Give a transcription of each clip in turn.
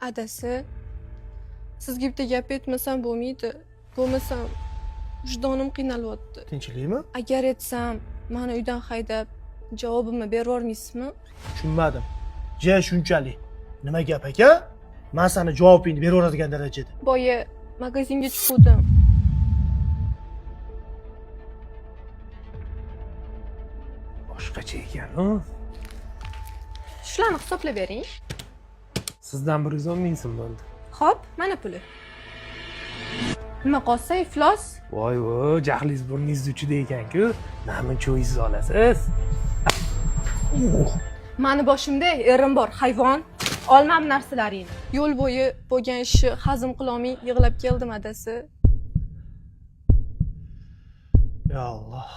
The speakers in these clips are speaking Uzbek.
Adasi, sizga bitta gap aytmasam bo'lmaydi. Bo'lmasam vijdonim qiynalyapti. Tinchlikmi? Agar aytsam, meni uydan haydab, javobimni berib olmaysizmi? Tushunmadim. Shunchalik. Nima gap aka? Men sana javobingni beraveradigan darajada. Boya magazinga chiqdim. Boshqacha ekan-ku. Shularni hisoblab bering. Sizdan 110 ming so'm bo'ldi. Xo'p, mana puli. Nima qolsa iflos? Voy, jahlingiz burningizda uchida ekan-ku. Nima cho'ysiz olasiz? Mani boshimda erim bor, hayvon. Olmam narsalaringni. Yo'l bo'yi bo'lgan ishni hazm qilolmay yig'lab keldim adasi. Ya Alloh.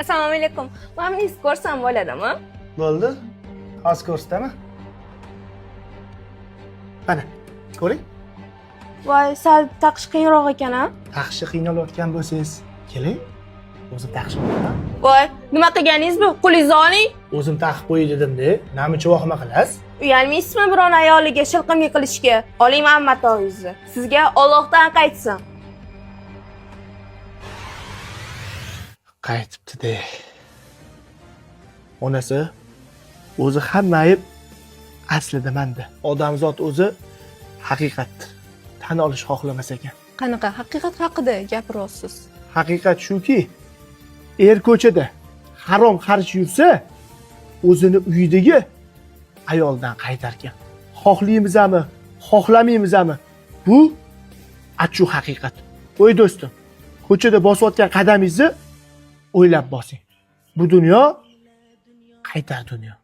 Assalomu alaykum. Men sizni ko'rsam bo'ladimi? Bo'ldi. Hozir ko'rsatami? Mana, ko'ring. Voy, sal taqish qiyinroq ekan-a? Taqshi qiynalayotgan bo'lsangiz, keling. O'zim taqishim bor. Voy, nima qilganingiz bu? Qo'lingizni oling. O'zim taqib qo'y dedim-da. Namicha vahima qilasiz? Uyalmaysizmi biron ayoliga shilqimlik qilishga? Oling men matoingizni. Sizga Allohdan qaytsin. Qaytibdi-da. Onasi o'zi hamma ayb aslida menda. Odamzod o'zi haqiqatdir. Tan olish xohlamas ekan. Qanaqa haqiqat haqida gapiryapsiz? Haqiqat shuki, ko'chada harom xarj yursa, o'zini uyidagi ayoldan qaytargan. Xohlaymizmi, xohlamaymizmi? Bu achu haqiqat. Voy do'stim, ko'chada bosayotgan qadamingizni o'ylab bosing. Bu dunyo qaytar dunyo.